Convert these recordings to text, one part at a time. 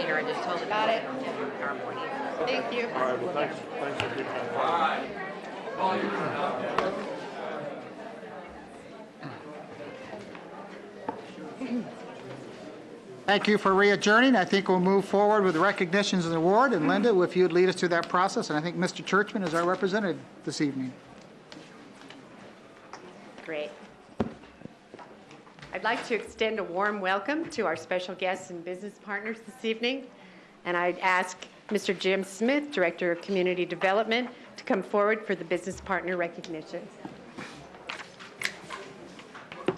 meter. I just told him. Got it. PowerPoint. Thank you. All right, well, thanks for keeping that. All right. Thank you for re-adjourning. I think we'll move forward with the recognitions and award. And Linda, if you'd lead us through that process, and I think Mr. Churchman is our representative this evening. Great. I'd like to extend a warm welcome to our special guests and business partners this evening. And I'd ask Mr. Jim Smith, Director of Community Development, to come forward for the business partner recognition.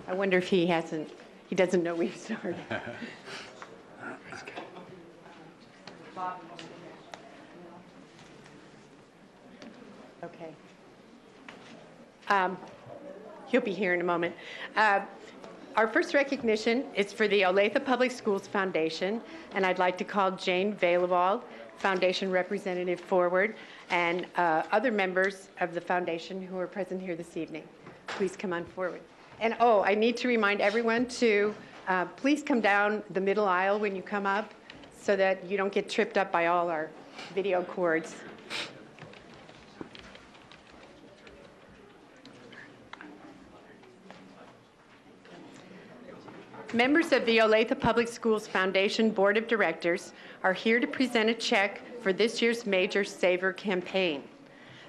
I wonder if he doesn't know we've started. Okay. He'll be here in a moment. Our first recognition is for the Olathe Public Schools Foundation, and I'd like to call Jane Vailewald, Foundation representative, forward, and other members of the foundation who are present here this evening. Please come on forward. And I need to remind everyone to please come down the middle aisle when you come up so that you don't get tripped up by all our video cords. Members of the Olathe Public Schools Foundation Board of Directors are here to present a check for this year's Major Saver campaign.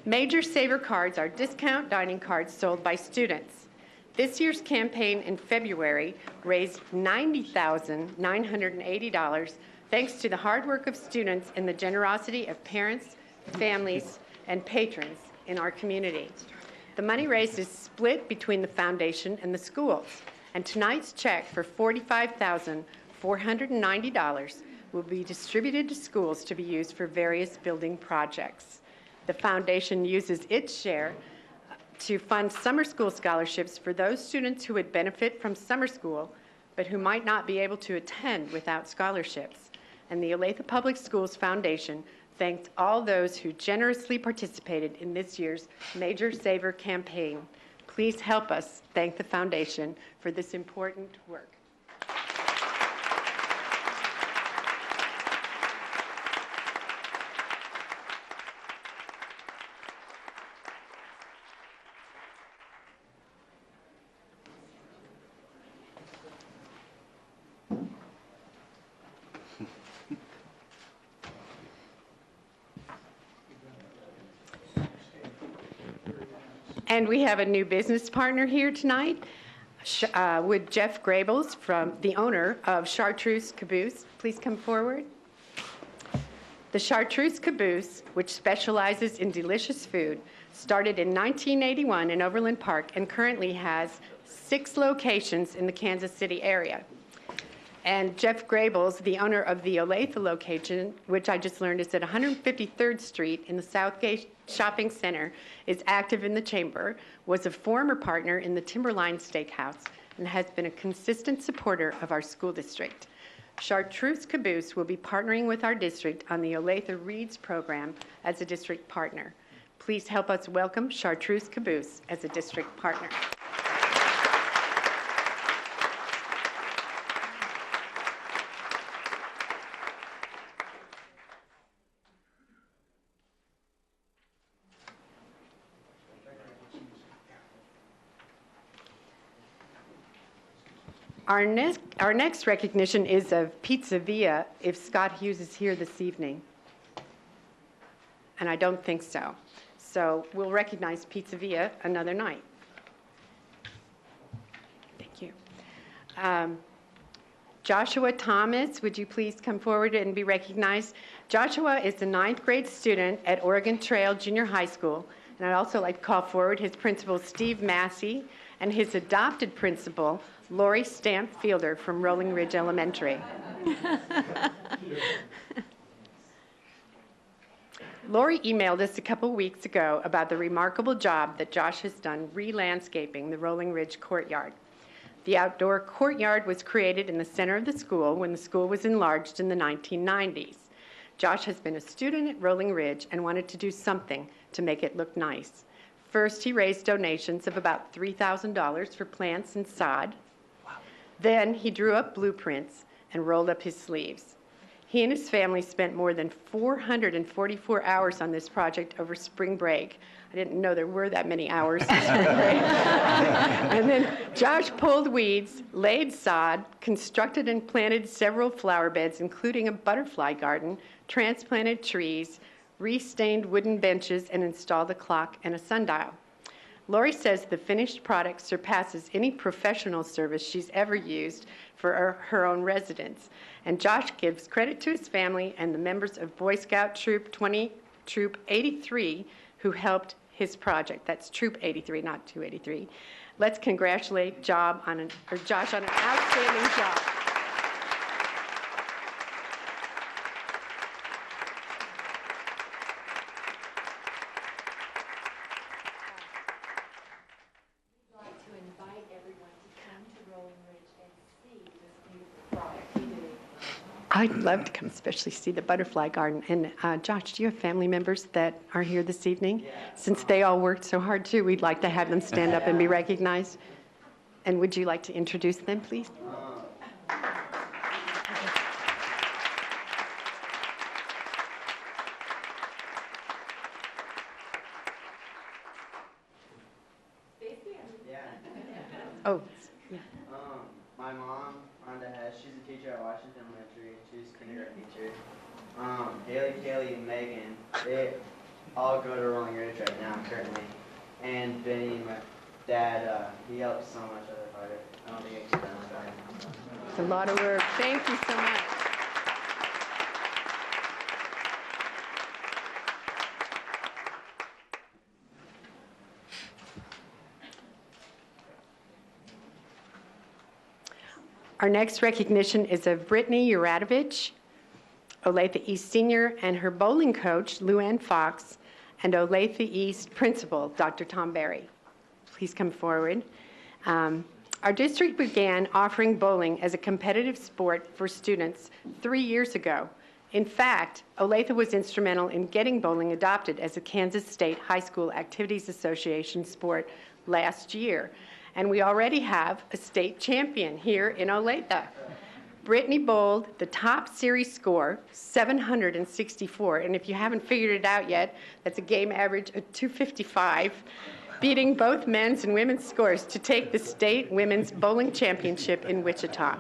Major Saver cards are discount dining cards sold by students. This year's campaign in February raised $90,980 thanks to the hard work of students and the generosity of parents, families, and patrons in our community. The money raised is split between the foundation and the schools. And tonight's check for $45,490 will be distributed to schools to be used for various building projects. The foundation uses its share to fund summer school scholarships for those students who would benefit from summer school, but who might not be able to attend without scholarships. And the Olathe Public Schools Foundation thanked all those who generously participated in this year's Major Saver campaign. Please help us thank the foundation for this important work. And we have a new business partner here tonight with Jeff Grabels, the owner of Chartreuse Caboose. Please come forward. The Chartreuse Caboose, which specializes in delicious food, started in 1981 in Overland Park and currently has 6 locations in the Kansas City area. And Jeff Grabels, the owner of the Olathe location, which I just learned is at 153rd Street in the Southgate Shopping Center, is active in the chamber, was a former partner in the Timberline Steakhouse, and has been a consistent supporter of our school district. Chartreuse Caboose will be partnering with our district on the Olathe Reads program as a district partner. Please help us welcome Chartreuse Caboose as a district partner. Our next recognition is of Pizza Via, if Scott Hughes is here this evening. And I don't think so. So we'll recognize Pizza Via another night. Thank you. Joshua Thomas, would you please come forward and be recognized? Joshua is a 9th grade student at Oregon Trail Junior High School. And I'd also like to call forward his principal, Steve Massey, and his adopted principal, Lori Stamp Fielder from Rolling Ridge Elementary. Lori emailed us a couple weeks ago about the remarkable job that Josh has done re-landscaping the Rolling Ridge courtyard. The outdoor courtyard was created in the center of the school when the school was enlarged in the 1990s. Josh has been a student at Rolling Ridge and wanted to do something to make it look nice. First, he raised donations of about $3,000 for plants and sod. Wow. Then he drew up blueprints and rolled up his sleeves. He and his family spent more than 444 hours on this project over spring break. I didn't know there were that many hours in spring break. And then Josh pulled weeds, laid sod, constructed and planted several flower beds, including a butterfly garden, transplanted trees, restained wooden benches, and installed a clock and a sundial. Lori says the finished product surpasses any professional service she's ever used for her own residents. And Josh gives credit to his family and the members of Boy Scout Troop 83 who helped his project. That's Troop 83, not 283. Let's congratulate Josh on an outstanding job. I'd love to come, especially see the butterfly garden. And Josh, do you have family members that are here this evening? Yeah. Since they all worked so hard too, we'd like to have them stand up and be recognized. And would you like to introduce them, please? Yeah. Oh, yeah. My mom, Rhonda Hess, she's a teacher at Washington Elementary. She's a kindergarten teacher. Haley, Kaylee, and Megan, they all go to Rolling Ridge right now currently. And Benny, my dad, he helps so much other project. I don't think I can done that. It's a lot of work. Thank you so much. Our next recognition is of Brittany Uratovich, Olathe East Senior, and her bowling coach, Luann Fox, and Olathe East Principal, Dr. Tom Berry. Please come forward. Our district began offering bowling as a competitive sport for students 3 years ago. In fact, Olathe was instrumental in getting bowling adopted as a Kansas State High School Activities Association sport last year. And we already have a state champion here in Olathe. Brittany bowled the top series score, 764. And if you haven't figured it out yet, that's a game average of 255, beating both men's and women's scores to take the state women's bowling championship in Wichita.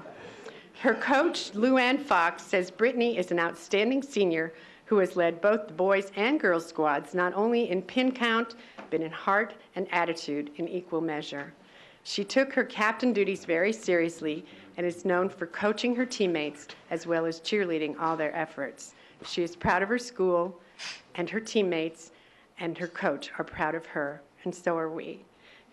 Her coach, Luann Fox, says Brittany is an outstanding senior who has led both the boys and girls squads, not only in pin count, but in heart and attitude in equal measure. She took her captain duties very seriously and is known for coaching her teammates as well as cheerleading all their efforts. She is proud of her school, and her teammates and her coach are proud of her, and so are we.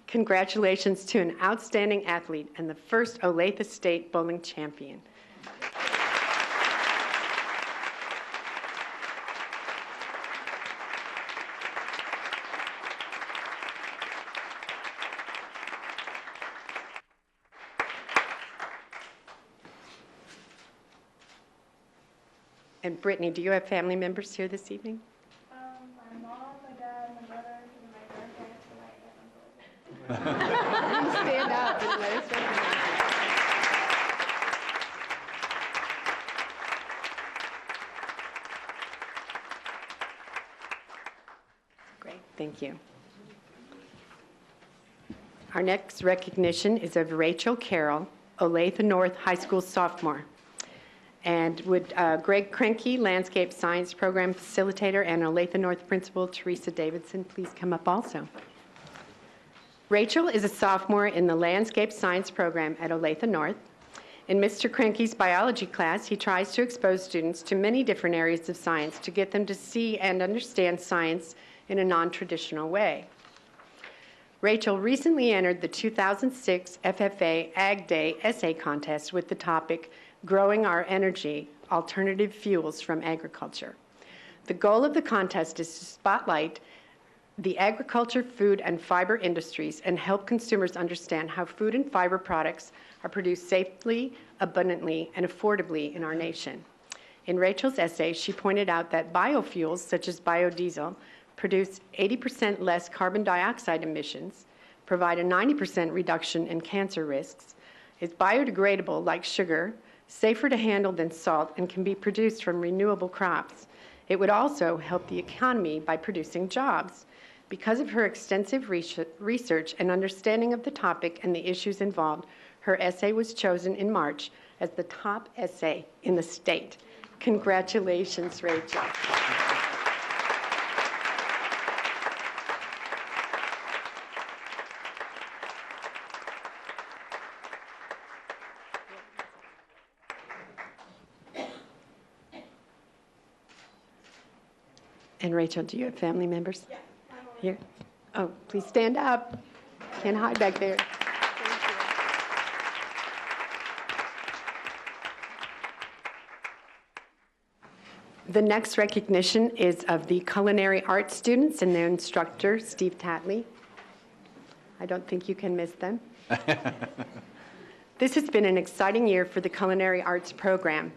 Congratulations to an outstanding athlete and the first Olathe State bowling champion. And Brittany, do you have family members here this evening? My mom, my dad, my brother, and my grandparents, and my aunt. Stand up and let us recognize you. Great, thank you. Our next recognition is of Rachel Carroll, Olathe North High School sophomore. And would Greg Krenke, Landscape Science Program Facilitator, and Olathe North Principal Teresa Davidson please come up also. Rachel is a sophomore in the Landscape Science Program at Olathe North. In Mr. Krenke's biology class, he tries to expose students to many different areas of science to get them to see and understand science in a non-traditional way. Rachel recently entered the 2006 FFA Ag Day essay contest with the topic, Growing Our Energy, Alternative Fuels from Agriculture. The goal of the contest is to spotlight the agriculture, food, and fiber industries and help consumers understand how food and fiber products are produced safely, abundantly, and affordably in our nation. In Rachel's essay, she pointed out that biofuels, such as biodiesel, produce 80% less carbon dioxide emissions, provide a 90% reduction in cancer risks, is biodegradable like sugar, safer to handle than salt, and can be produced from renewable crops. It would also help the economy by producing jobs. Because of her extensive research and understanding of the topic and the issues involved, her essay was chosen in March as the top essay in the state. Congratulations, Rachel. And Rachel, do you have family members? Yeah. Here? Oh, please stand up. Can't hide back there. The next recognition is of the culinary arts students and their instructor, Steve Tatley. I don't think you can miss them. This has been an exciting year for the culinary arts program.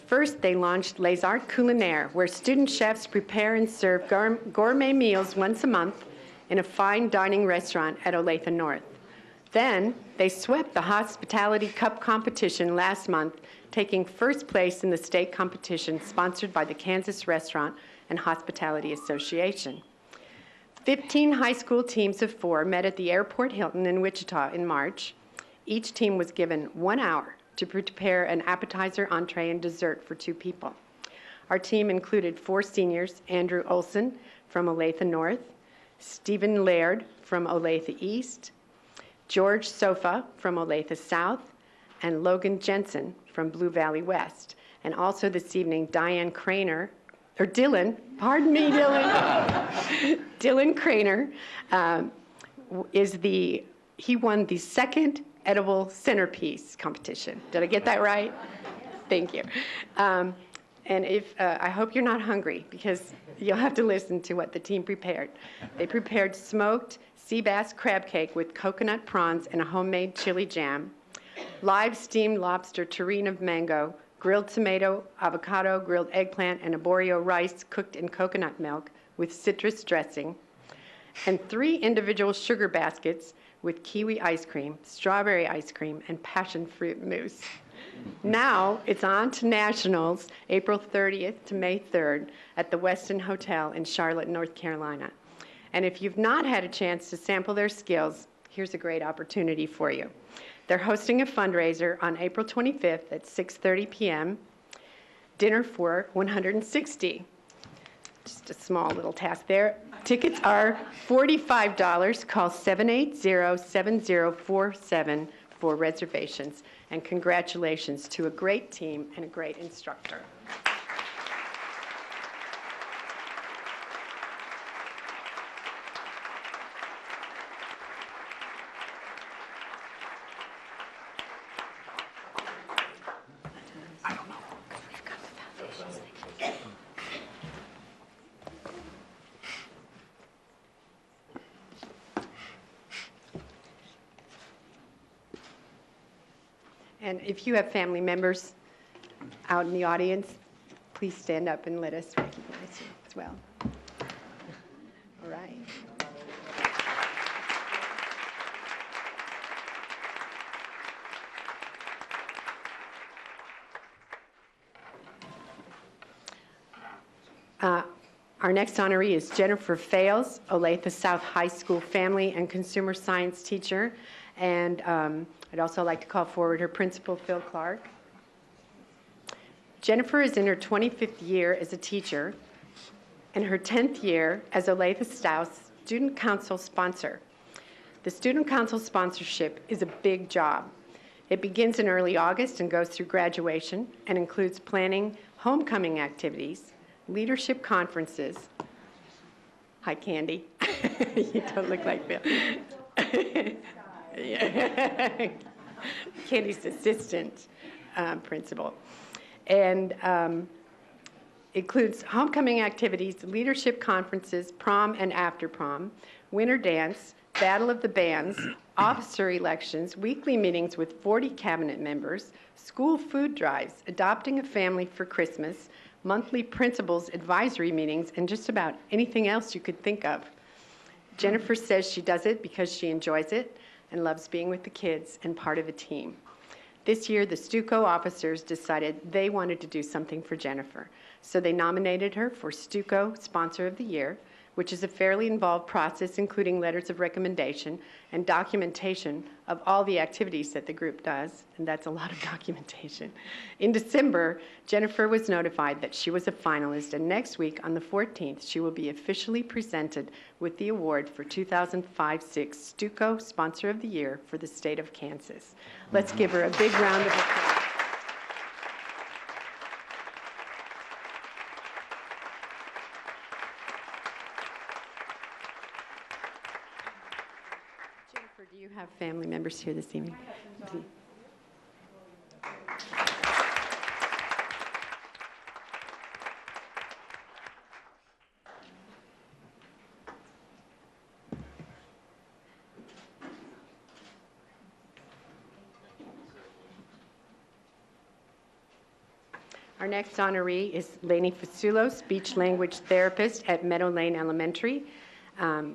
First, they launched Les Arts Culinaires, where student chefs prepare and serve gourmet meals once a month in a fine dining restaurant at Olathe North. Then, they swept the Hospitality Cup competition last month, taking first place in the state competition sponsored by the Kansas Restaurant and Hospitality Association. 15 high school teams of 4 met at the Airport Hilton in Wichita in March. Each team was given 1 hour to prepare an appetizer, entree, and dessert for 2 people. Our team included 4 seniors, Andrew Olson from Olathe North, Stephen Laird from Olathe East, George Sofa from Olathe South, and Logan Jensen from Blue Valley West. And also this evening, Dylan Craner, Dylan Craner he won the second edible centerpiece competition. Did I get that right? Thank you. And I hope you're not hungry, because you'll have to listen to what the team prepared. They prepared smoked sea bass crab cake with coconut prawns and a homemade chili jam, live steamed lobster terrine of mango, grilled tomato, avocado, grilled eggplant, and arborio rice cooked in coconut milk with citrus dressing, and 3 individual sugar baskets with kiwi ice cream, strawberry ice cream, and passion fruit mousse. Now it's on to nationals, April 30th to May 3rd at the Westin Hotel in Charlotte, North Carolina. And if you've not had a chance to sample their skills, here's a great opportunity for you. They're hosting a fundraiser on April 25th at 6:30 p.m., dinner for $160. Just a small little task there. Tickets are $45. Call 780-7047 for reservations. And congratulations to a great team and a great instructor. And if you have family members out in the audience, please stand up and let us recognize you as well. All right. Our next honoree is Jennifer Fales, Olathe South High School Family and Consumer Science teacher. And I'd also like to call forward her principal, Phil Clark. Jennifer is in her 25th year as a teacher and her 10th year as Olathe South Student Council sponsor. The Student Council sponsorship is a big job. It begins in early August and goes through graduation and includes planning homecoming activities, leadership conferences. Hi, Candy. You don't look like Bill. Yeah. Candy's assistant principal. And includes homecoming activities, leadership conferences, prom and after prom, winter dance, battle of the bands, officer elections, weekly meetings with 40 cabinet members, school food drives, adopting a family for Christmas, monthly principals advisory meetings, and just about anything else you could think of. Jennifer says she does it because she enjoys it and loves being with the kids and part of a team. This year, the Stuco officers decided they wanted to do something for Jennifer, so they nominated her for Stuco Sponsor of the Year, which is a fairly involved process including letters of recommendation and documentation of all the activities that the group does, and that's a lot of documentation. In December, Jennifer was notified that she was a finalist, and next week on the 14th, she will be officially presented with the award for 2005-06 Stuco Sponsor of the Year for the state of Kansas. Let's give her a big round of applause. Jennifer, do you have family members here this evening? Our next honoree is Lainey Fasulo, speech language therapist at Meadow Lane Elementary,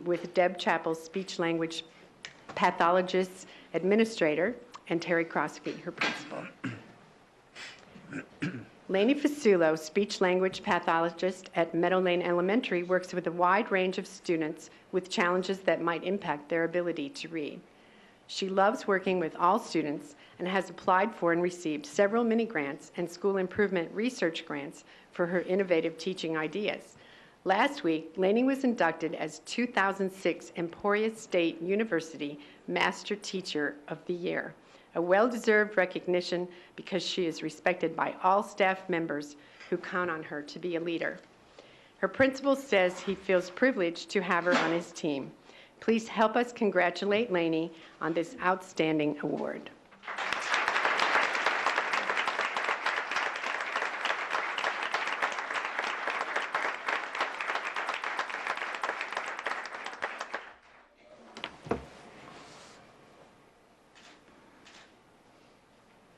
with Deb Chappell, speech language pathologist administrator, and Terry Crosby, her principal. Lainey Fasulo, speech language pathologist at Meadow Lane Elementary, works with a wide range of students with challenges that might impact their ability to read. She loves working with all students and has applied for and received several mini grants and school improvement research grants for her innovative teaching ideas. Last week, Lainey was inducted as 2006 Emporia State University Master Teacher of the Year, a well-deserved recognition because she is respected by all staff members who count on her to be a leader. Her principal says he feels privileged to have her on his team. Please help us congratulate Lainey on this outstanding award.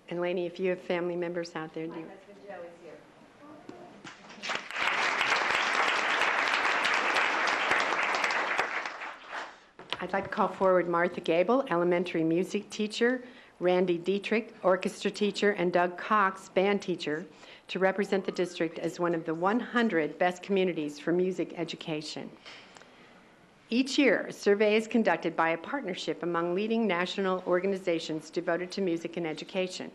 And Lainey, if you have family members out there, do you? My husband Joe is here. I'd like to call forward Martha Gable, elementary music teacher, Randy Dietrich, orchestra teacher, and Doug Cox, band teacher, to represent the district as one of the 100 best communities for music education. Each year, a survey is conducted by a partnership among leading national organizations devoted to music and education.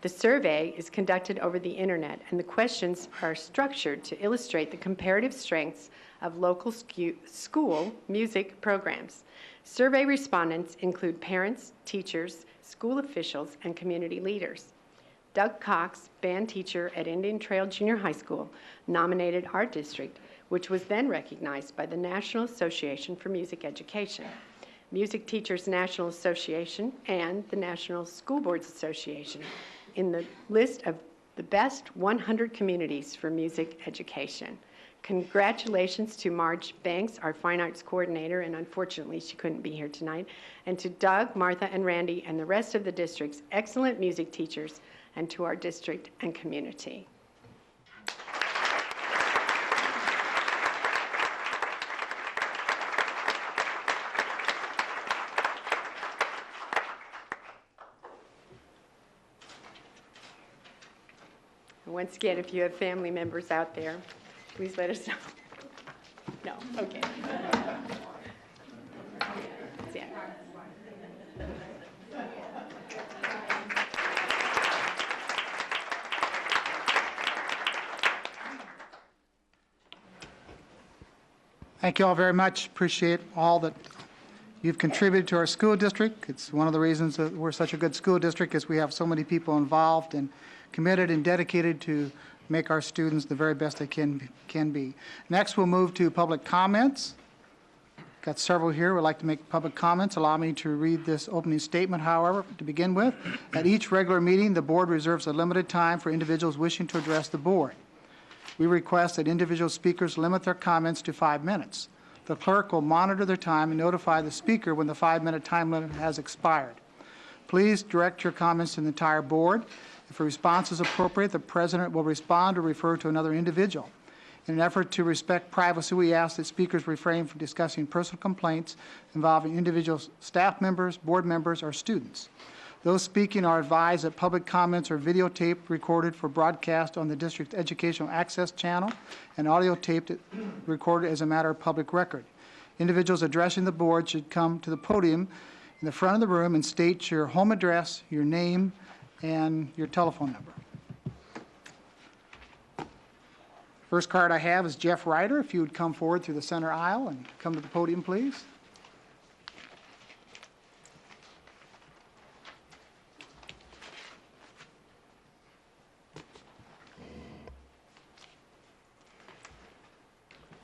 The survey is conducted over the internet, and the questions are structured to illustrate the comparative strengths of local school music programs. Survey respondents include parents, teachers, school officials, and community leaders. Doug Cox, band teacher at Indian Trail Junior High School, nominated our district, which was then recognized by the National Association for Music Education, Music Teachers National Association, and the National School Boards Association in the list of the best 100 communities for music education. Congratulations to Marge Banks, our fine arts coordinator, and unfortunately she couldn't be here tonight, and to Doug, Martha, and Randy, and the rest of the district's excellent music teachers, and to our district and community. Once again, if you have family members out there, please let us know. No, okay. Yeah. Thank you all very much. Appreciate all that you've contributed to our school district. It's one of the reasons that we're such a good school district is we have so many people involved and committed and dedicated to make our students the very best they can be. Next, we'll move to public comments. Got several here. We'd like to make public comments. Allow me to read this opening statement, however, to begin with. At each regular meeting, the board reserves a limited time for individuals wishing to address the board. We request that individual speakers limit their comments to 5 minutes. The clerk will monitor their time and notify the speaker when the 5-minute time limit has expired. Please direct your comments to the entire board. If a response is appropriate, the president will respond or refer to another individual. In an effort to respect privacy, we ask that speakers refrain from discussing personal complaints involving individual staff members, board members, or students. Those speaking are advised that public comments are videotaped, recorded for broadcast on the district's educational access channel, and audio taped, recorded as a matter of public record. Individuals addressing the board should come to the podium in the front of the room and state your home address, your name, and your telephone number. First card I have is Jeff Ryder. If you would come forward through the center aisle and come to the podium, please.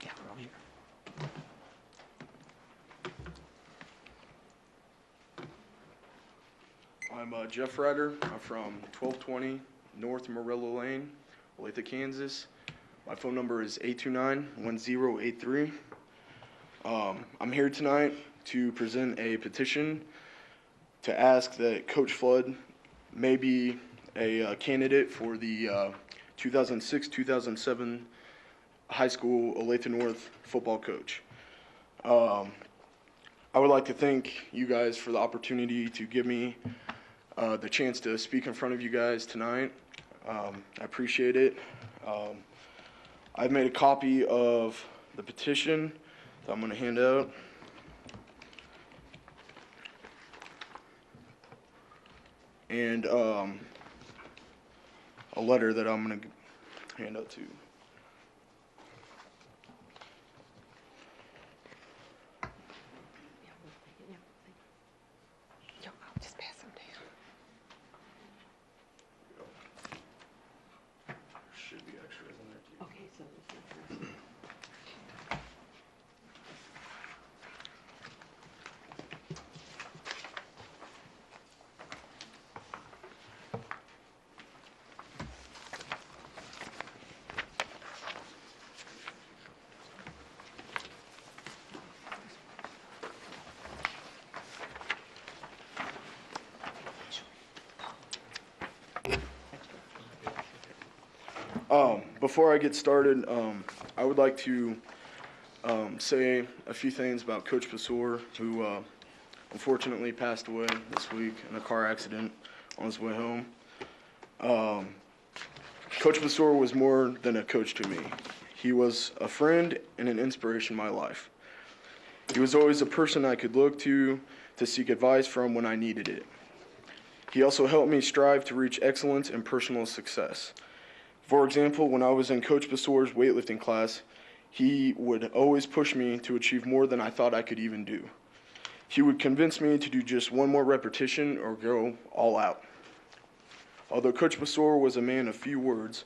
Yeah, we're over here. I'm Jeff Ryder. I'm from 1220 North Morello Lane, Olathe, Kansas. My phone number is 829-1083. I'm here tonight to present a petition to ask that Coach Flood may be a candidate for the 2006-2007 high school Olathe North football coach. I would like to thank you guys for the opportunity to give me the chance to speak in front of you guys tonight. I appreciate it. I've made a copy of the petition that I'm going to hand out. And a letter that I'm going to hand out to. I'll just pass them down. Should be extras in there too. Okay, so this is Before I get started, I would like to say a few things about Coach Basur, who unfortunately passed away this week in a car accident on his way home. Coach Basur was more than a coach to me. He was a friend and an inspiration in my life. He was always a person I could look to seek advice from when I needed it. He also helped me strive to reach excellence and personal success. For example, when I was in Coach Basur's weightlifting class, he would always push me to achieve more than I thought I could even do. He would convince me to do just one more repetition or go all out. Although Coach Basur was a man of few words,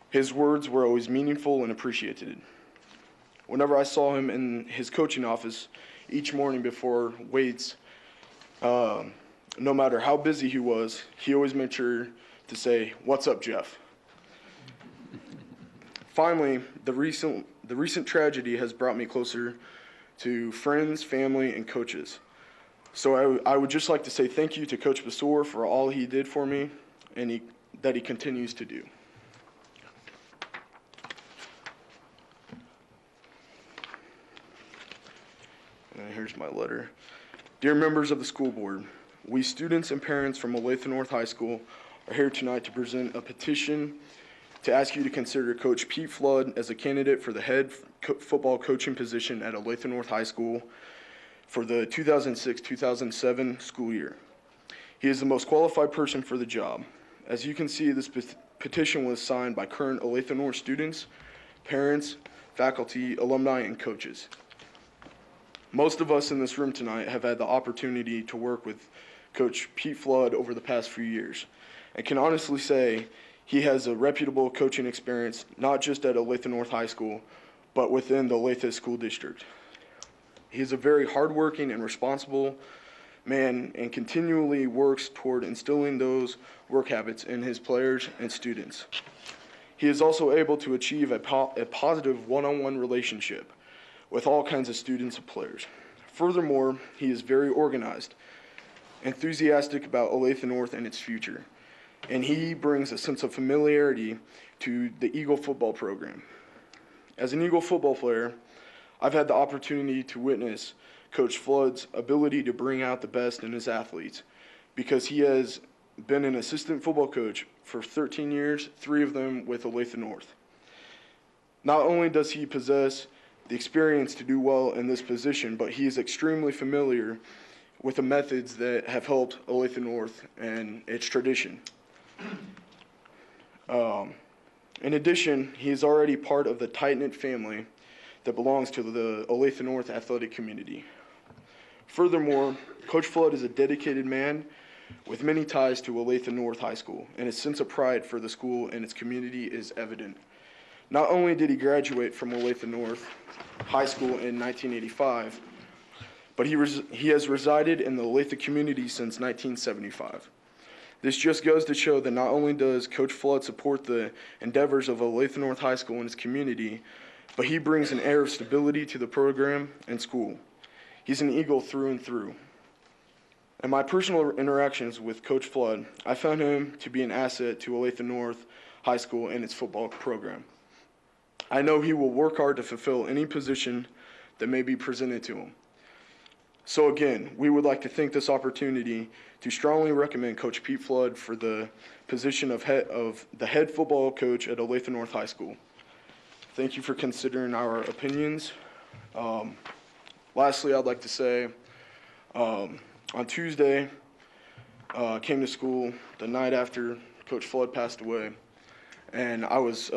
his words were always meaningful and appreciated. Whenever I saw him in his coaching office each morning before weights, no matter how busy he was, he always made sure to say, "What's up, Jeff?" Finally, the recent tragedy has brought me closer to friends, family, and coaches. So I would just like to say thank you to Coach Basur for all he did for me and that he continues to do. And here's my letter. Dear members of the school board, we students and parents from Olathe North High School are here tonight to present a petition to ask you to consider Coach Pete Flood as a candidate for the head football coaching position at Olathe North High School for the 2006-2007 school year. He is the most qualified person for the job. As you can see, this petition was signed by current Olathe North students, parents, faculty, alumni, and coaches. Most of us in this room tonight have had the opportunity to work with Coach Pete Flood over the past few years, and can honestly say he has a reputable coaching experience, not just at Olathe North High School, but within the Olathe School District. He is a very hardworking and responsible man and continually works toward instilling those work habits in his players and students. He is also able to achieve a positive one-on-one relationship with all kinds of students and players. Furthermore, he is very organized, enthusiastic about Olathe North and its future, and he brings a sense of familiarity to the Eagle football program. As an Eagle football player, I've had the opportunity to witness Coach Flood's ability to bring out the best in his athletes, because he has been an assistant football coach for 13 years, 3 of them with Olathe North. Not only does he possess the experience to do well in this position, but he is extremely familiar with the methods that have helped Olathe North and its tradition. In addition, he is already part of the tight-knit family that belongs to the Olathe North athletic community. Furthermore, Coach Flood is a dedicated man with many ties to Olathe North High School, and his sense of pride for the school and its community is evident. Not only did he graduate from Olathe North High School in 1985, but he has resided in the Olathe community since 1975. This just goes to show that not only does Coach Flood support the endeavors of Olathe North High School and its community, but he brings an air of stability to the program and school. He's an Eagle through and through. In my personal interactions with Coach Flood, I found him to be an asset to Olathe North High School and its football program. I know he will work hard to fulfill any position that may be presented to him. So again, we would like to take this opportunity to strongly recommend Coach Pete Flood for the position of the head football coach at Olathe North High School. Thank you for considering our opinions. Lastly, I'd like to say, on Tuesday, came to school the night after Coach Flood passed away, and I was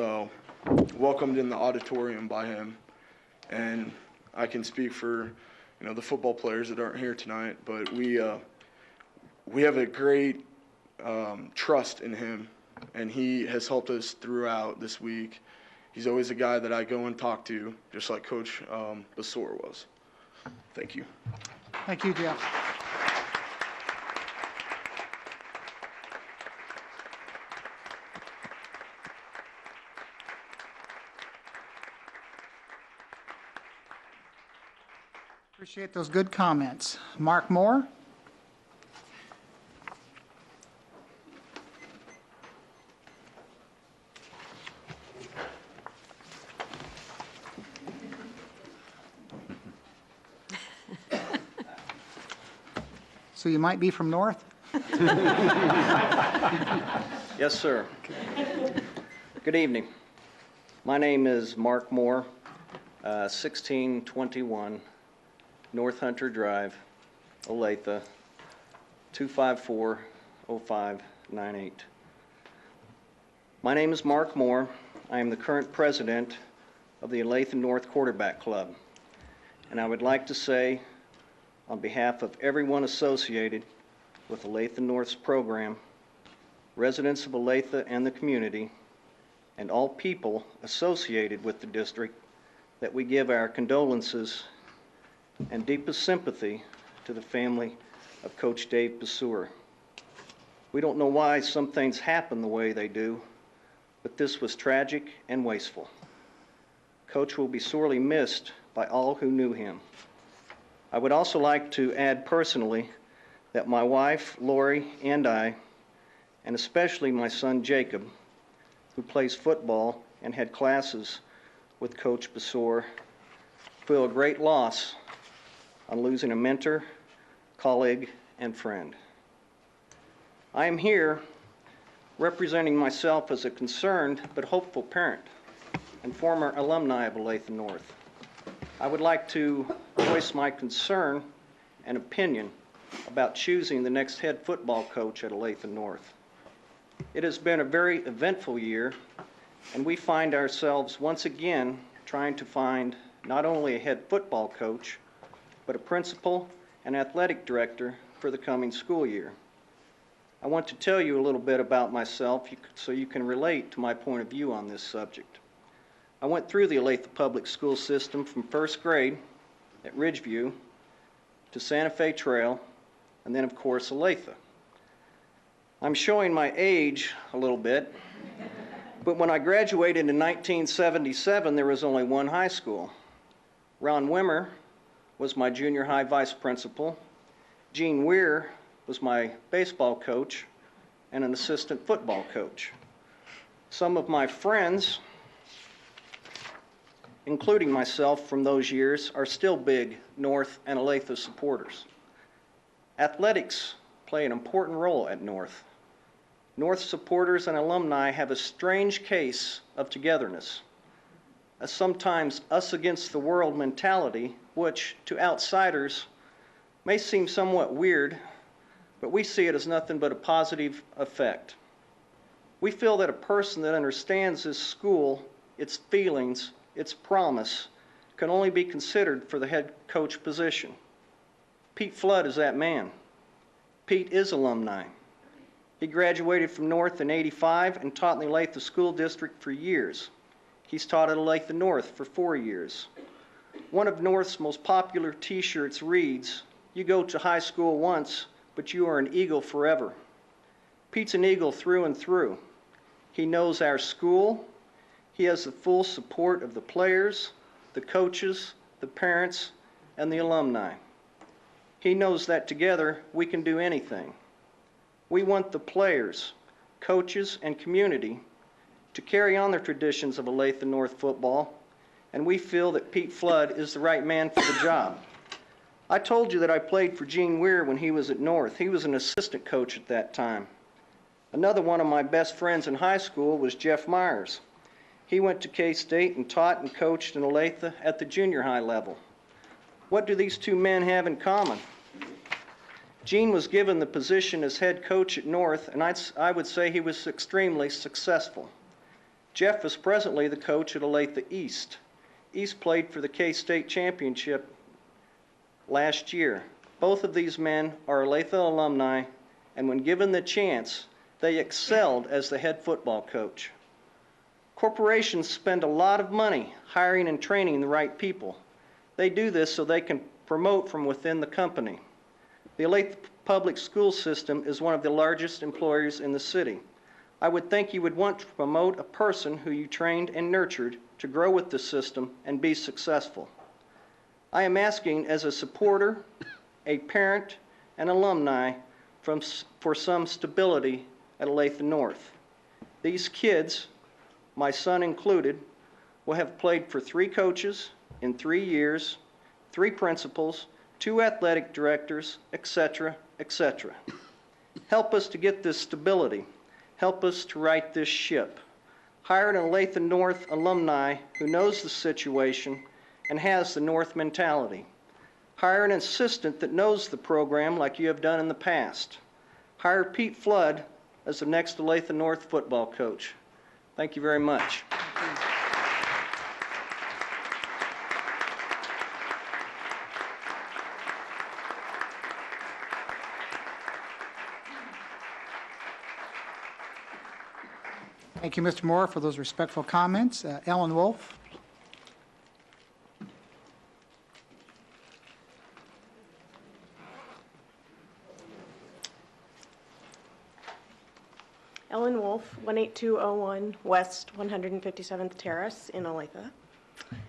welcomed in the auditorium by him. And I can speak for the football players that aren't here tonight, but we have a great trust in him, and he has helped us throughout this week. He's always a guy that I go and talk to, just like Coach Basor was. Thank you. Thank you, Jeff. Appreciate those good comments. Mark Moore? So you might be from North? Yes, sir. Good evening. My name is Mark Moore, 1621 North Hunter Drive, Olathe, 2540598. My name is Mark Moore. I am the current president of the Olathe North Quarterback Club, and I would like to say, on behalf of everyone associated with Olathe North's program, residents of Olathe and the community, and all people associated with the district, that we give our condolences and deepest sympathy to the family of Coach Dave Basur. We don't know why some things happen the way they do, but this was tragic and wasteful. Coach will be sorely missed by all who knew him. I would also like to add personally that my wife, Lori, and I, and especially my son, Jacob, who plays football and had classes with Coach Basur, feel a great loss on losing a mentor, colleague, and friend. I am here representing myself as a concerned but hopeful parent and former alumni of Olathe North. I would like to voice my concern and opinion about choosing the next head football coach at Olathe North. It has been a very eventful year, and we find ourselves once again trying to find not only a head football coach, but a principal and athletic director for the coming school year. I want to tell you a little bit about myself so you can relate to my point of view on this subject. I went through the Olathe public school system from first grade at Ridgeview to Santa Fe Trail, and then of course Olathe. I'm showing my age a little bit, but when I graduated in 1977, there was only one high school. Ron Wimmer was my junior high vice principal. Gene Weir was my baseball coach and an assistant football coach. Some of my friends, including myself from those years, are still big North and Olathe supporters. Athletics play an important role at North. North supporters and alumni have a strange case of togetherness, a sometimes us against the world mentality, which to outsiders may seem somewhat weird, but we see it as nothing but a positive effect. We feel that a person that understands this school, its feelings, its promise, can only be considered for the head coach position. Pete Flood is that man. Pete is alumni. He graduated from North in '85 and taught in the Olathe School District for years. He's taught at Olathe North for 4 years. One of North's most popular t-shirts reads, "You go to high school once, but you are an Eagle forever." Pete's an Eagle through and through. He knows our school. He has the full support of the players, the coaches, the parents, and the alumni. He knows that together we can do anything. We want the players, coaches, and community to carry on their traditions of Olathe North football, and we feel that Pete Flood is the right man for the job. I told you that I played for Gene Weir when he was at North. He was an assistant coach at that time. Another one of my best friends in high school was Jeff Myers. He went to K-State and taught and coached in Olathe at the junior high level. What do these two men have in common? Gene was given the position as head coach at North, and I would say he was extremely successful. Jeff is presently the coach at Olathe East. East played for the K-State championship last year. Both of these men are Olathe alumni, and when given the chance, they excelled as the head football coach. Corporations spend a lot of money hiring and training the right people. They do this so they can promote from within the company. The Olathe public school system is one of the largest employers in the city. I would think you would want to promote a person who you trained and nurtured to grow with the system and be successful. I am asking as a supporter, a parent, and alumni for some stability at Olathe North. These kids, my son included, will have played for 3 coaches in 3 years, 3 principals, 2 athletic directors, etc., etc. Help us to get this stability. Help us to right this ship. Hire an Olathe North alumni who knows the situation and has the North mentality. Hire an assistant that knows the program like you have done in the past. Hire Pete Flood as the next Olathe North football coach. Thank you very much. Thank you, Mr. Moore, for those respectful comments. Ellen Wolf. Ellen Wolf, 18201 West 157th Terrace in Olathe.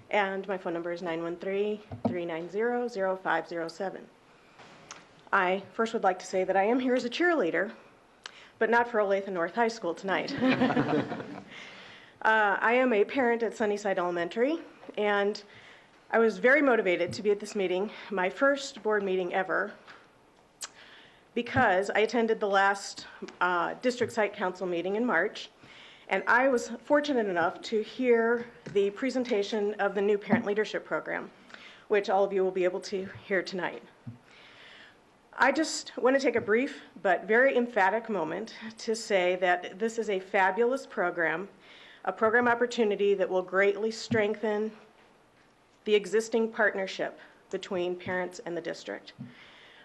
And my phone number is 913-390-0507. I first would like to say that I am here as a cheerleader, but not for Olathe North High School tonight. I am a parent at Sunnyside Elementary, and I was very motivated to be at this meeting, my first board meeting ever, because I attended the last district site council meeting in March, and I was fortunate enough to hear the presentation of the new parent leadership program, which all of you will be able to hear tonight. I just want to take a brief but very emphatic moment to say that this is a fabulous program, a program opportunity that will greatly strengthen the existing partnership between parents and the district.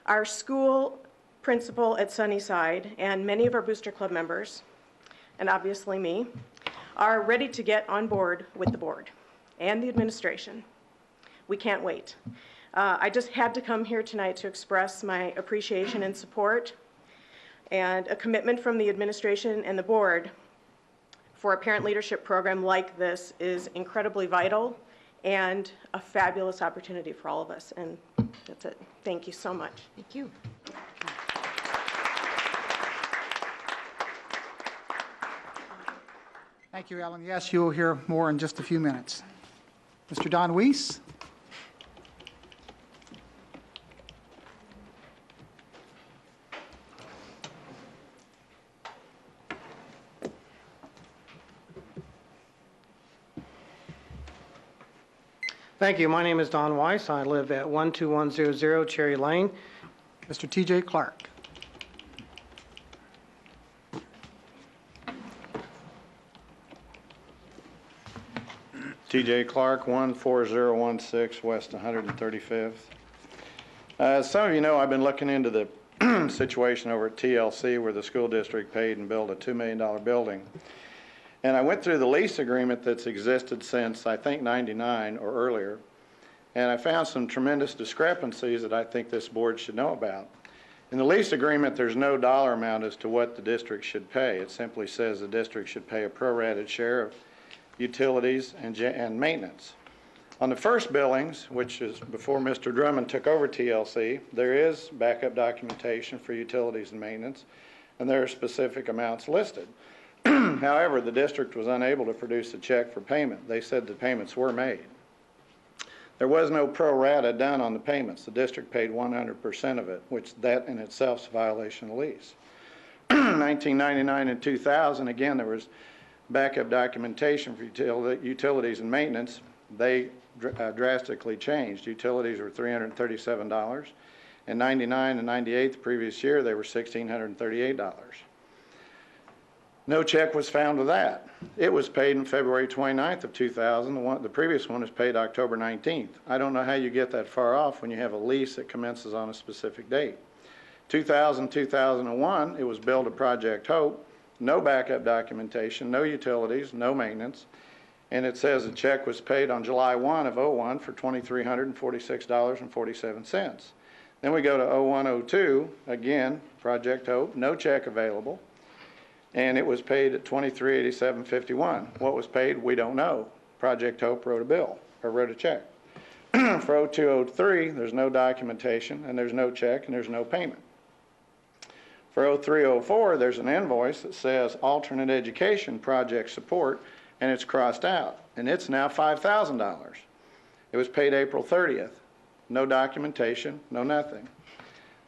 Our school principal at Sunnyside and many of our Booster Club members, and obviously me, are ready to get on board with the board and the administration. We can't wait. I just had to come here tonight to express my appreciation and support and a commitment from the administration and the board for a parent leadership program like this is incredibly vital and a fabulous opportunity for all of us. And that's it. Thank you so much. Thank you. Thank you, Ellen. Yes, you will hear more in just a few minutes. Mr. Don Weiss. Thank you. My name is Don Weiss. I live at 12100 Cherry Lane. Mr. T.J. Clark. T.J. Clark, 14016 West 135th. As some of you know, I've been looking into the situation over at TLC where the school district paid and built a $2 million building. And I went through the lease agreement that's existed since, I think, 99 or earlier, and I found some tremendous discrepancies that I think this board should know about. In the lease agreement, there's no dollar amount as to what the district should pay. It simply says the district should pay a prorated share of utilities and maintenance. On the first billings, which is before Mr. Drummond took over TLC, there is backup documentation for utilities and maintenance, and there are specific amounts listed. However, the district was unable to produce a check for payment. They said the payments were made. There was no pro rata done on the payments. The district paid 100% of it, which that in itself is a violation of the lease. 1999 and 2000, again, there was backup documentation for utilities and maintenance. They drastically changed. Utilities were $337. In 99 and 98, the previous year, they were $1,638. No check was found of that. It was paid on February 29th of 2000. The previous one was paid October 19th. I don't know how you get that far off when you have a lease that commences on a specific date. 2000, 2001, it was billed to Project Hope. No backup documentation, no utilities, no maintenance. And it says a check was paid on July 1 of 01 for $2,346.47. Then we go to 0102, again, Project Hope, no check available. And it was paid at $2387.51. What was paid, we don't know. Project Hope wrote a bill, or wrote a check. For 0203, there's no documentation, and there's no check, and there's no payment. For 0304, there's an invoice that says alternate education project support, and it's crossed out, and it's now $5,000. It was paid April 30th. No documentation, no nothing.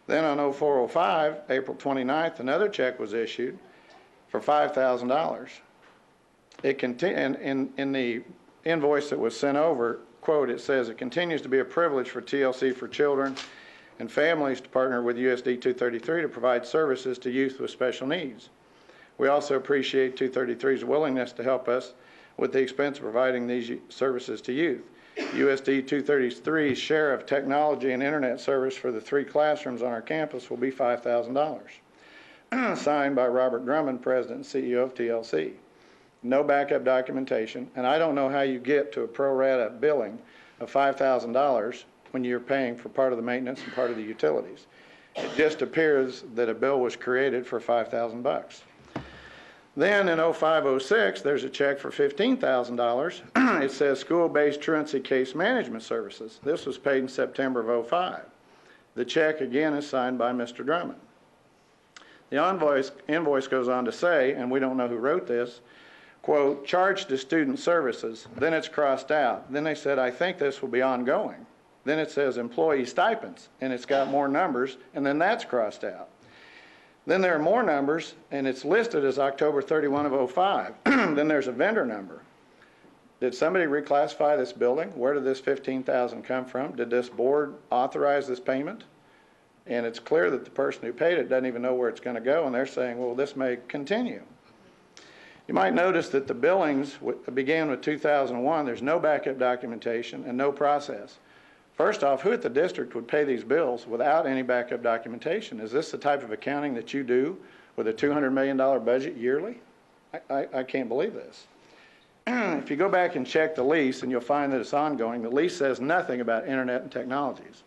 Then on 0405, April 29th, another check was issued for $5,000. In the invoice that was sent over, quote, it says, it continues to be a privilege for TLC for children and families to partner with USD 233 to provide services to youth with special needs. We also appreciate 233's willingness to help us with the expense of providing these services to youth. USD 233's share of technology and internet service for the 3 classrooms on our campus will be $5,000. Signed by Robert Drummond, President and CEO of TLC. No backup documentation, and I don't know how you get to a pro rata billing of $5,000 when you're paying for part of the maintenance and part of the utilities. It just appears that a bill was created for $5,000. Then in 0506, there's a check for $15,000. It says school-based truancy case management services. This was paid in September of 05. The check again is signed by Mr. Drummond. The invoice goes on to say, and we don't know who wrote this, quote, charge to student services. Then it's crossed out. Then they said, I think this will be ongoing. Then it says employee stipends, and it's got more numbers, and then that's crossed out. Then there are more numbers, and it's listed as October 31 of 05. Then there's a vendor number. Did somebody reclassify this building? Where did this $15,000 come from? Did this board authorize this payment? And it's clear that the person who paid it doesn't even know where it's going to go, and they're saying, well, this may continue. You might notice that the billings began with 2001. There's no backup documentation and no process. First off, who at the district would pay these bills without any backup documentation? Is this the type of accounting that you do with a $200 million budget yearly? I can't believe this. If you go back and check the lease, and you'll find that it's ongoing, the lease says nothing about internet and technologies.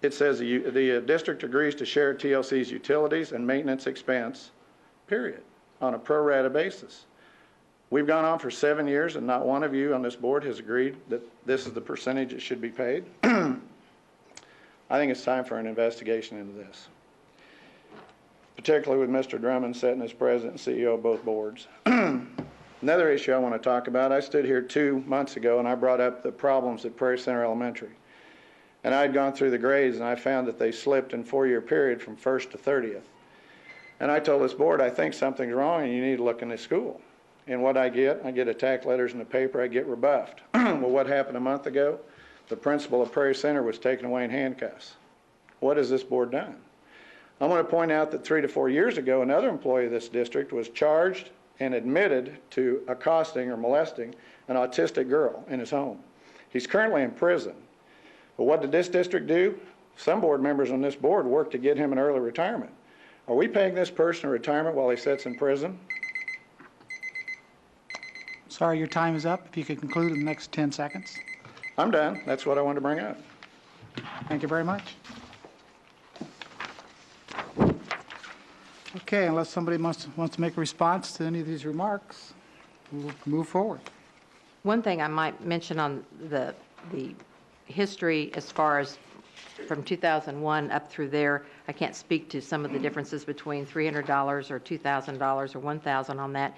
It says the district agrees to share TLC's utilities and maintenance expense, period, on a pro rata basis. We've gone on for 7 years, and not one of you on this board has agreed that this is the percentage that should be paid. I think it's time for an investigation into this, particularly with Mr. Drummond sitting as president and CEO of both boards. Another issue I want to talk about, I stood here 2 months ago and I brought up the problems at Prairie Center Elementary. And I'd gone through the grades and I found that they slipped in 4-year period from 1st to 30th. And I told this board, I think something's wrong and you need to look in this school. And what I get attack letters in the paper, I get rebuffed. Well, what happened a month ago? The principal of Prairie Center was taken away in handcuffs. What has this board done? I want to point out that 3 to 4 years ago, another employee of this district was charged and admitted to accosting or molesting an autistic girl in his home. He's currently in prison. But what did this district do? Some board members on this board worked to get him an early retirement. Are we paying this person a retirement while he sits in prison? Sorry, your time is up. If you could conclude in the next 10 seconds. I'm done. That's what I wanted to bring up. Thank you very much. Okay, unless somebody wants to make a response to any of these remarks, we'll move forward. One thing I might mention on the history as far as from 2001 up through there, I can't speak to some of the differences between $300 or $2,000 or $1,000 on that.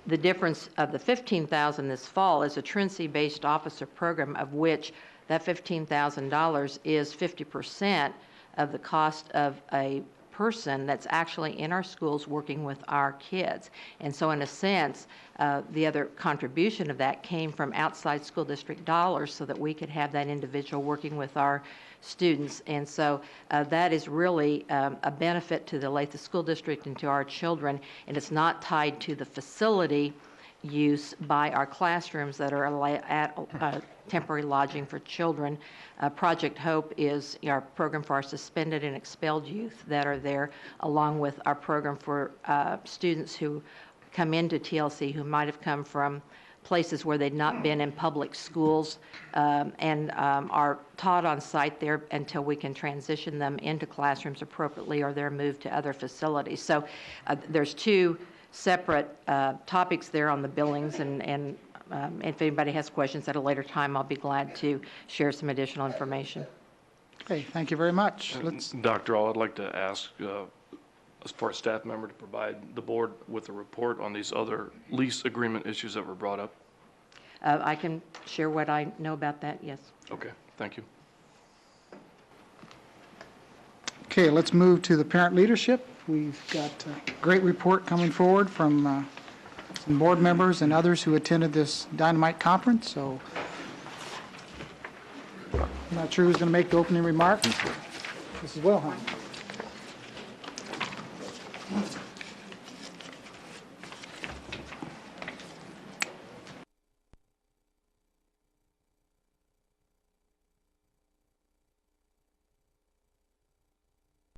The difference of the $15,000 this fall is a truancy-based officer program, of which that $15,000 is 50% of the cost of a person that's actually in our schools working with our kids. And so in a sense, the other contribution of that came from outside school district dollars so that we could have that individual working with our students. And so that is really a benefit to the Olathe School District and to our children, and it's not tied to the facility use by our classrooms that are at temporary lodging for children. Project Hope is our program for our suspended and expelled youth that are there, along with our program for students who come into TLC who might have come from places where they'd not been in public schools and are taught on site there until we can transition them into classrooms appropriately or they're moved to other facilities. So there's two separate topics there on the billings, and if anybody has questions at a later time, I'll be glad to share some additional information. Okay, thank you very much. Dr. All, I'd like to ask as far as staff member to provide the board with a report on these other lease agreement issues that were brought up. I can share what I know about that, yes. Okay, thank you. Okay, let's move to the parent leadership. We've got a great report coming forward from some board members and others who attended this Dynamite conference. So I'm not sure who's going to make the opening remarks. Mrs. Wilhelm.